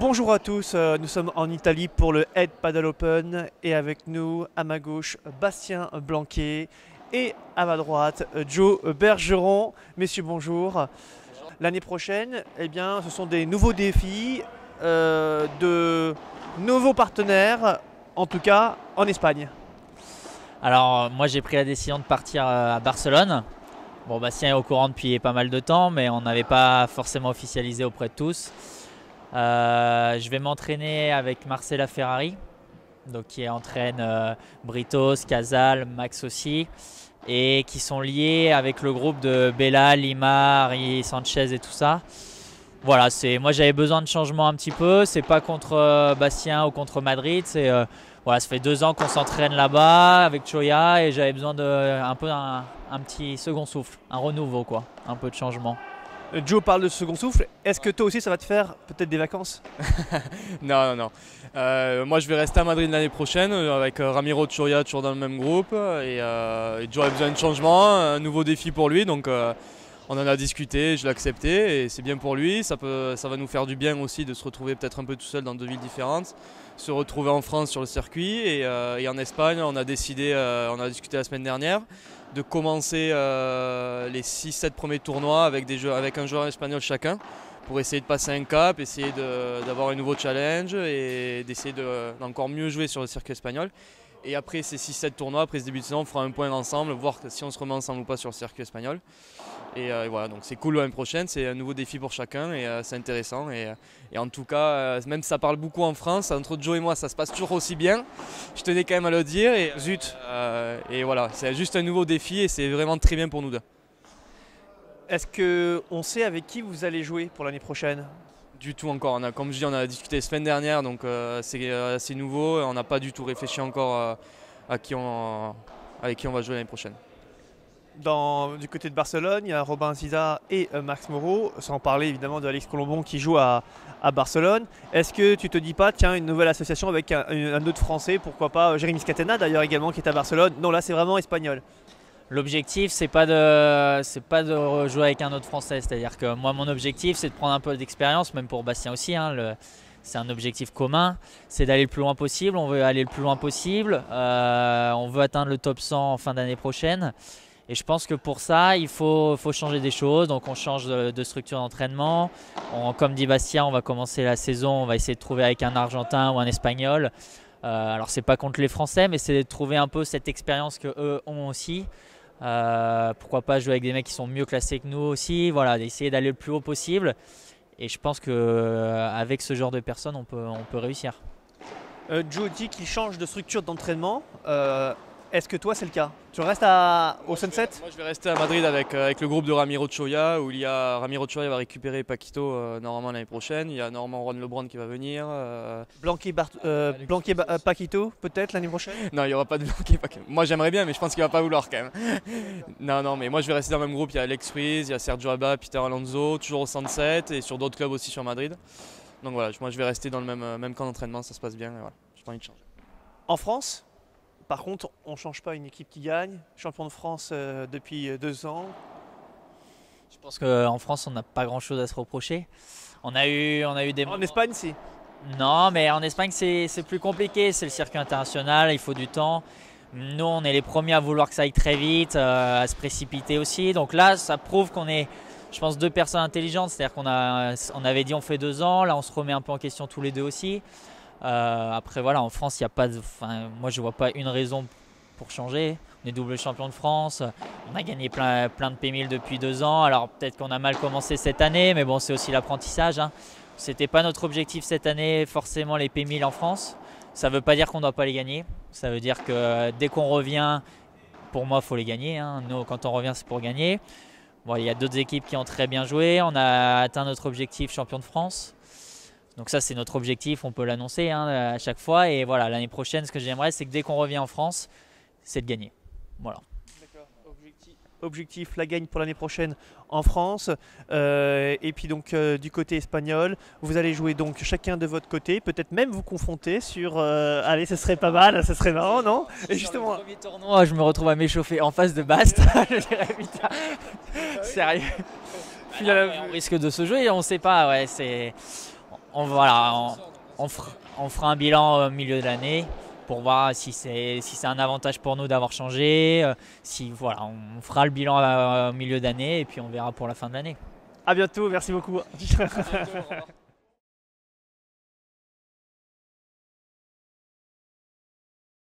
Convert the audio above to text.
Bonjour à tous, nous sommes en Italie pour le Head Paddle Open et avec nous à ma gauche Bastien Blanquet et à ma droite Joe Bergeron. Messieurs, bonjour. L'année prochaine, eh bien, ce sont des nouveaux défis, de nouveaux partenaires, en tout cas en Espagne. Alors moi j'ai pris la décision de partir à Barcelone. Bon, Bastien est au courant depuis pas mal de temps, mais on n'avait pas forcément officialisé auprès de tous. Je vais m'entraîner avec Marcela Ferrari, donc qui entraîne Britos, Casal, Max aussi, et qui sont liés avec le groupe de Bella, Lima, Harry Sanchez et tout ça. Voilà, moi j'avais besoin de changement un petit peu. C'est pas contre Bastien ou contre Madrid. Voilà, ça fait 2 ans qu'on s'entraîne là-bas avec Choya et j'avais besoin de un petit second souffle, un renouveau quoi, un peu de changement. Joe parle de second souffle. Est-ce que toi aussi ça va te faire peut-être des vacances? Non. Moi je vais rester à Madrid l'année prochaine avec Ramiro Choya toujours dans le même groupe et Joe a besoin de changement, un nouveau défi pour lui, donc on en a discuté, je l'ai accepté et c'est bien pour lui. Ça va nous faire du bien aussi de se retrouver peut-être un peu tout seul dans 2 villes différentes, se retrouver en France sur le circuit et en Espagne. On a discuté la semaine dernière de commencer les 6-7 premiers tournois avec un joueur espagnol chacun pour essayer de passer un cap, essayer d'avoir un nouveau challenge et d'essayer d'encore mieux jouer sur le circuit espagnol. Et après ces 6-7 tournois, après ce début de saison, on fera un point ensemble, voir si on se remet ensemble ou pas sur le circuit espagnol. Et voilà, donc c'est cool l'année prochaine, c'est un nouveau défi pour chacun et c'est intéressant. Et en tout cas, même si ça parle beaucoup en France, entre Joe et moi, ça se passe toujours aussi bien. Je tenais quand même à le dire. Et voilà, c'est juste un nouveau défi et c'est vraiment très bien pour nous deux. Est-ce qu'on sait avec qui vous allez jouer pour l'année prochaine? Du tout encore, comme je dis, on a discuté la semaine dernière, donc c'est assez nouveau. On n'a pas du tout réfléchi encore avec qui on va jouer l'année prochaine. Du côté de Barcelone, il y a Robin Ziza et Max Moreau, sans parler évidemment de Alex Colombon qui joue à Barcelone. Est-ce que tu te dis pas, tiens, une nouvelle association avec un autre Français, pourquoi pas Jérémy Scatena d'ailleurs également qui est à Barcelone? Non, là c'est vraiment espagnol. L'objectif c'est pas de jouer avec un autre Français, c'est-à-dire que moi mon objectif c'est de prendre un peu d'expérience, même pour Bastien aussi, c'est un objectif commun, c'est d'aller le plus loin possible, on veut aller le plus loin possible, on veut atteindre le top 100 en fin d'année prochaine. Et je pense que pour ça, il faut changer des choses. Donc on change de structure d'entraînement. Comme dit Bastien, on va commencer la saison, on va essayer de trouver avec un Argentin ou un Espagnol. Alors c'est pas contre les Français, mais c'est de trouver un peu cette expérience qu'eux ont aussi. Pourquoi pas jouer avec des mecs qui sont mieux classés que nous aussi. Voilà, d'essayer d'aller le plus haut possible. Et je pense qu'avec ce genre de personnes, on peut réussir. Joe dit qu'il change de structure d'entraînement. Est-ce que toi c'est le cas? Tu restes au Sunset? Moi je vais rester à Madrid avec le groupe de Ramiro Choya, où Ramiro Choya va récupérer Paquito normalement l'année prochaine. Il y a normalement Juan Lebrun qui va venir. Blanquet Paquito peut-être l'année prochaine? Non, il n'y aura pas de Blanquet Paquito. Moi j'aimerais bien, mais je pense qu'il va pas vouloir quand même. Non, mais moi je vais rester dans le même groupe. Il y a Alex Ruiz, il y a Sergio Alba, Peter Alonso, toujours au Sunset et sur d'autres clubs aussi sur Madrid. Donc voilà, moi je vais rester dans le même camp d'entraînement, ça se passe bien et voilà, j'ai pas envie de changer. En France, par contre, on ne change pas une équipe qui gagne. Champion de France depuis 2 ans. Je pense qu'en France, on n'a pas grand-chose à se reprocher. On a eu des... En Espagne, si. Non, mais en Espagne, c'est plus compliqué. C'est le circuit international, il faut du temps. Nous, on est les premiers à vouloir que ça aille très vite, à se précipiter aussi. Donc là, ça prouve qu'on est, je pense, 2 personnes intelligentes. C'est-à-dire qu'on avait dit on fait 2 ans. Là, on se remet un peu en question tous les deux aussi. Après voilà, en France il n'y a pas moi je vois pas une raison pour changer. On est double champion de France, on a gagné plein de P1000 depuis 2 ans. Alors peut-être qu'on a mal commencé cette année, mais bon, c'est aussi l'apprentissage, C'était pas notre objectif cette année forcément les P1000 en France. Ça veut pas dire qu'on doit pas les gagner, ça veut dire que dès qu'on revient, pour moi faut les gagner, Nous quand on revient c'est pour gagner. Bon, il y a d'autres équipes qui ont très bien joué, on a atteint notre objectif champion de France. Donc ça c'est notre objectif, on peut l'annoncer à chaque fois. Et voilà, l'année prochaine, ce que j'aimerais, c'est que dès qu'on revient en France, c'est de gagner. Voilà. D'accord. Objectif, la gagne pour l'année prochaine en France. Et puis donc du côté espagnol, vous allez jouer donc chacun de votre côté, peut-être même vous confronter sur... allez, ce serait pas mal, ce serait marrant, non? Et justement... Sur le premier tournoi, je me retrouve à m'échauffer en face de Bast. Je dirais, putain, sérieux. Puis là, on risque de se jouer, on ne sait pas, ouais, c'est... on fera un bilan au milieu de l'année pour voir si c'est un avantage pour nous d'avoir changé. On fera le bilan au milieu d'année et puis on verra pour la fin de l'année. À bientôt, merci beaucoup. À bientôt, au revoir.